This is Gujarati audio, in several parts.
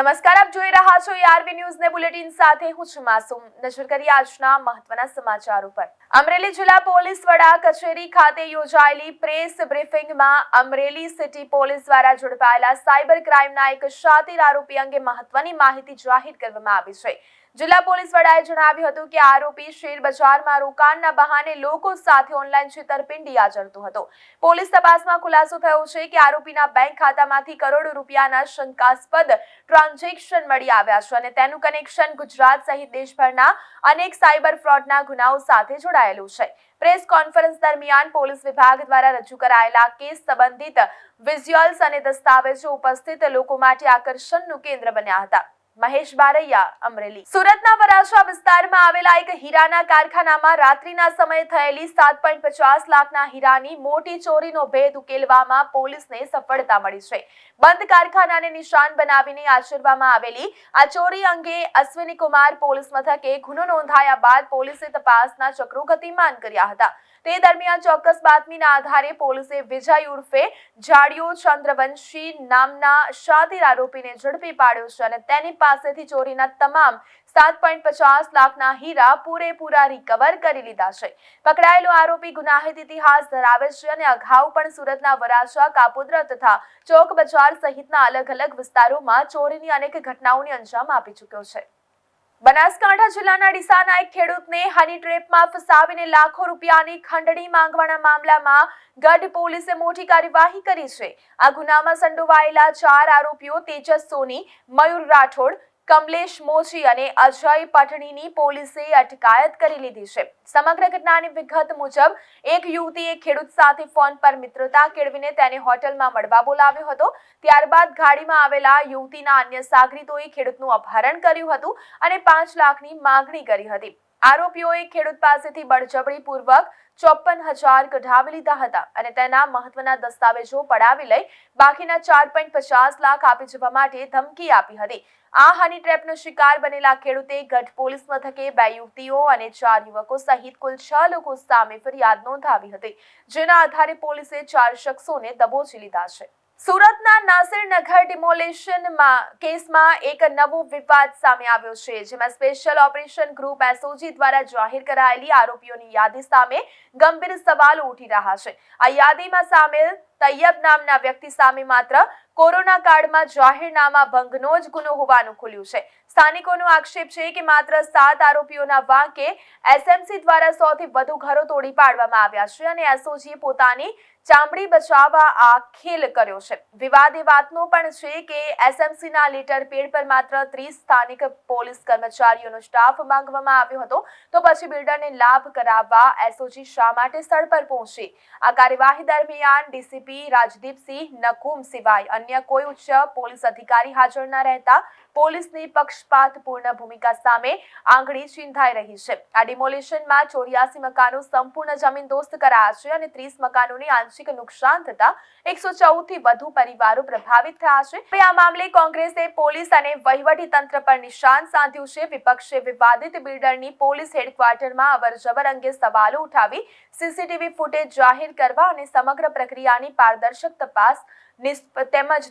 નમસ્કાર, આપ જોઈ રહ્યા છો આરવી ન્યૂઝ ને બુલેટિન સાથે હું છું માસૂમ। નજર કરીએ આજના મહત્વના સમાચાર ઉપર। અમરેલી જિલ્લા પોલીસ વડા કચેરી ખાતે યોજાયેલી પ્રેસ બ્રીફિંગમાં અમરેલી સિટી પોલીસ દ્વારા ઝડપાયેલા સાયબર ક્રાઇમના એક શાતીર આરોપી અંગે મહત્વની માહિતી જાહેર કરવામાં આવી છે। જિલ્લા પોલીસ વડાએ જણાવ્યું હતું કે આરોપી શેર બજારમાં રોકાણના બહાને લોકો સાથે ઓનલાઈન છેતરપિંડી આચરતો હતો। પોલીસ તપાસમાં ખુલાસો થયો છે કે આરોપીના બેંક ખાતામાંથી કરોડો રૂપિયાના શંકાસ્પદ ટ્રાન્ઝેક્શન મળી આવ્યા છે અને તેનું કનેક્શન ગુજરાત સહિત દેશભરના અનેક સાયબર ફ્રોડના ગુનાઓ સાથે જોડાયેલું છે। પ્રેસ કોન્ફરન્સ દરમિયાન પોલીસ વિભાગ દ્વારા રજૂ કરાયેલા કેસ સંબંધિત વિઝ્યુઅલ્સ અને દસ્તાવેજો ઉપસ્થિત લોકો માટે આકર્ષણનું કેન્દ્ર બન્યા હતા। મહેશ બારૈયા, અમરેલી। સુરતના વરાછા વિસ્તારમાં આવેલા એક હીરાના કારખાનામાં રાત્રિના સમયે થયેલી 7.50 લાખના હીરાની મોટી ચોરીનો ભેદ ઉકેલવામાં પોલીસને સફળતા મળી છે। બંધ કારખાનાને નિશાન બનાવીને આચરવામાં આવેલી આ ચોરી અંગે અશ્વિની કુમાર પોલીસ મથકે ગુનો નોંધાયા બાદ પોલીસે તપાસના ચક્રો ગતિમાન કર્યા હતા। તે દરમિયાન ચોક્કસ બાતમીના આધારે પોલીસે વિજય ઉર્ફે જાડિયો ચંદ્રવંશી નામના શાતીર આરોપીને ઝડપી પાડ્યો છે અને તેની પાસેથી ચોરીના તમામ 7.50 લાખના હીરા પૂરેપૂરા રિકવર કરી લીધા છે। પકડાયેલો આરોપી ગુનાહિત ઇતિહાસ ધરાવે છે અને અગાઉ પણ સુરતના વરાછા, કાપોદ્રા તથા ચોક બજાર સહિતના અલગ અલગ વિસ્તારોમાં ચોરીની અનેક ઘટનાઓને અંજામ આપી ચૂક્યો છે। બનાસકાંઠા જિલ્લાના ડીસાના એક ખેડૂતને હની ટ્રેપમાં ફસાવીને લાખો રૂપિયાની ખંડણી માંગવાના મામલામાં ગઢ પોલીસે મોટી કાર્યવાહી કરી છે। આ ગુનામાં સંડોવાયેલા 4 આરોપીઓ તેજસ સોની, મયુર રાઠોડ, કમલેશ મોચી અને અજય પટણીની પોલીસે અટકાયત કરી લીધી છે। સમગ્ર ઘટનાની વિગત મુજબ એક યુવતીએ ખેડૂત સાથે ફોન પર મિત્રતા કેળવીને તેને હોટલમાં મળવા બોલાવ્યો હતો। ત્યારબાદ ગાડીમાં આવેલા યુવતીના અન્ય સાગરીતોએ ખેડૂતનું અપહરણ કર્યું હતું અને 5 લાખની માંગણી કરી હતી। આરોપીઓએ ખેડૂત પાસેથી બળજબરીપૂર્વક 54,000 કઢાવી લીધા હતા અને તેના મહત્વના દસ્તાવેજો પડાવી લઈ બાકીના 4.50 લાખ આપી જવા માટે ધમકી આપી હતી। આ હની ટ્રેપનો શિકાર બનેલા ખેડૂતે ગઢ પોલીસ મથકે 2 યુવતીઓ અને 4 યુવકો સહિત કુલ 6 લોકો સામે ફરિયાદ નોંધાવી હતી, જેના આધારે પોલીસે 4 શખ્સોને દબોચી લીધા છે। સુરતના નાસિરનગર ડિમોલેશન કેસમાં એક નવો વિવાદ સામે આવ્યો છે, જેમાં સ્પેશિયલ ઓપરેશન ગ્રુપ એસઓજી દ્વારા જાહેર કરાયેલી આરોપીઓની યાદી સામે ગંભીર સવાલો ઉઠી રહ્યા છે। આ યાદીમાં સામેલ તૈયબ નામના વ્યક્તિ સામે માત્ર કોરોના કાળમાં જાહેરનામા ભંગનો જ ગુનો હોવાનું ખુલ્યું છે। સ્થાનિકોનો આક્ષેપ છે કે માત્ર 7 આરોપીઓના વાંકે એસએમસી દ્વારા 100 થી વધુ ઘરો તોડી પાડવામાં આવ્યા છે અને એસઓજીએ પોતાની ચામડી બચાવવા આ ખેલ કર્યો છે। વિવાદ એ વાતનો પણ છે કે એસએમસીના લેટર પેડ પર માત્ર 30 સ્થાનિક પોલીસ કર્મચારીઓનો સ્ટાફ માંગવામાં આવ્યો હતો, તો પછી બિલ્ડરને લાભ કરાવવા એસઓજી શા માટે સ્થળ પર પહોંચી? આ કાર્યવાહી દરમિયાન ડીસીપી રાજદીપસિંહ નકુમ સિવાય અન્ય કોઈ ઉચ્ચ પોલીસ અધિકારી હાજર ન રહેતા પોલીસની પક્ષપાતપૂર્ણ ભૂમિકા સામે આંગળી ચીંધાઈ રહી છે। આ ડિમોલેશનમાં 84 મકાનો સંપૂર્ણ જમીનદોસ્ત કરાયા છે અને 30 મકાનોને આંશિક નુકસાન થતા 114 થી વધુ પરિવારો પ્રભાવિત થયા છે। હવે આ મામલે કોંગ્રેસે પોલીસ અને વહીવટી તંત્ર પર નિશાન સાધ્યું છે। વિપક્ષે વિવાદિત બિલ્ડરની પોલીસ હેડક્વાર્ટરમાં અવરજવર અંગે સવાલો ઉઠાવી સીસીટીવી ફૂટેજ જાહેર કરવા અને સમગ્ર પ્રક્રિયાની પારદર્શક તપાસ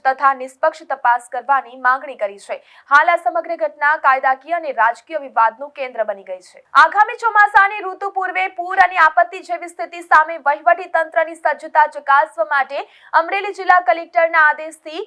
તથા નિષ્પક્ષ તપાસ કરવાની માંગણી કરી છે। હાલ આ સમગ્ર ઘટના કાયદાકીય અને રાજકીય વિવાદનું કેન્દ્ર બની ગઈ છે। આગામી ચોમાસાની ઋતુ પૂર્વે પૂર અને આપત્તિ જેવી સ્થિતિ સામે વહીવટી તંત્રની સજ્જતા ચકાસવા માટે અમરેલી જિલ્લા કલેક્ટરના આદેશથી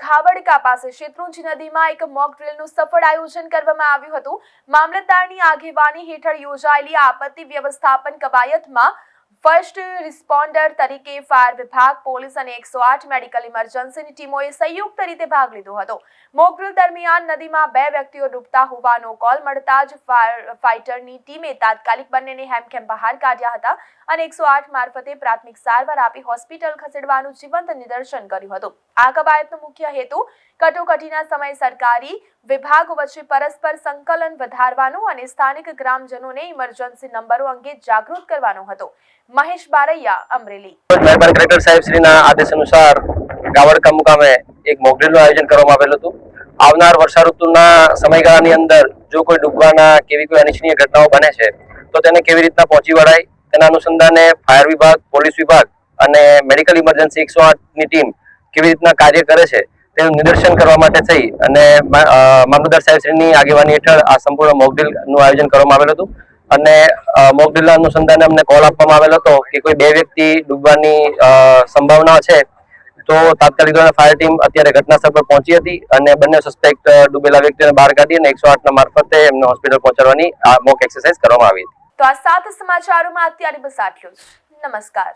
ઘાવડકા પાસે શેત્રુંજી નદીમાં એક મોક ડ્રીલનું સફળ આયોજન કરવામાં આવ્યું હતું। મામલતદારની આગેવાની હેઠળ યોજાયેલી આપત્તિ વ્યવસ્થાપન કવાયતમાં ફર્સ્ટ રિસ્પોન્ડર તરીકે ફાયર વિભાગ, પોલીસ અને 108 મેડિકલ ઇમરજન્સીની ટીમોએ સંયુક્ત રીતે ભાગ લીધો હતો। મોક ડ્રીલ દરમિયાન નદીમાં 2 વ્યક્તિઓ ડૂબતા હોવાનો કોલ મળતા જ ફાયર ફાઇટરની ટીમે તાત્કાલિક બંનેને હેમખેમ બહાર કાઢ્યા હતા અને 108 મારફતે પ્રાથમિક સારવાર આપી હોસ્પિટલ ખસેડવાનું જીવંત નિદર્શન કર્યું હતું। આ કવાયતનો મુખ્ય હેતુ કટોકટીના સમયે સરકારી વિભાગો વચ્ચે પરસ્પર સંકલન વધારવાનો અને સ્થાનિક ગ્રામજનોને ઇમરજન્સી નંબરો અંગે જાગૃત કરવાનો હતો। મહેશ બારૈયા, અમરેલી। મહેરબાન કલેક્ટર સાહેબ શ્રીના આદેશ અનુસાર ગાવડકા મુકામે એક મોક ડ્રીલનું આયોજન કરવામાં આવેલું હતું। આવનાર વર્ષા ઋતુના સમયગાળાની અંદર જો કોઈ ડૂબવાના કેવી કોઈ અનિચ્છનીય ઘટનાઓ બને છે તો તેને કેવી રીતના પહોંચી વળાય તેના અનુસંધાને ફાયર વિભાગ, પોલીસ વિભાગ અને મેડિકલ ઇમરજન્સી 108ની ટીમ કેવી રીતના કાર્ય કરે છે તેનું નિદર્શન કરવા માટે થઈ અને મામલતદાર સાહેબશ્રીની આગેવાની હેઠળ આ સંપૂર્ણ મોકડ્રીલનું આયોજન કરવામાં આવેલું હતું. અને મોકડ્રીલના અનુસંધાને અમને કોલ આપવામાં આવેલો હતો કે કોઈ 2 વ્યક્તિ ડૂબવાની સંભાવના છે. તો તાત્કાલિક ધોરણે ફાયર ટીમ અત્યારે ઘટના સ્થળ પર પહોંચી હતી અને બંને સસ્પેક્ટ ડૂબેલા વ્યક્તિઓને બહાર કાઢી અને 108 ના મારફતે એમને હોસ્પિટલ પહોંચાડવાની મોક એક્સરસાઇઝ કરવામાં આવી હતી. તો આ 7 સમાચારોમાં અત્યારે બસ આટલું જ. નમસ્કાર.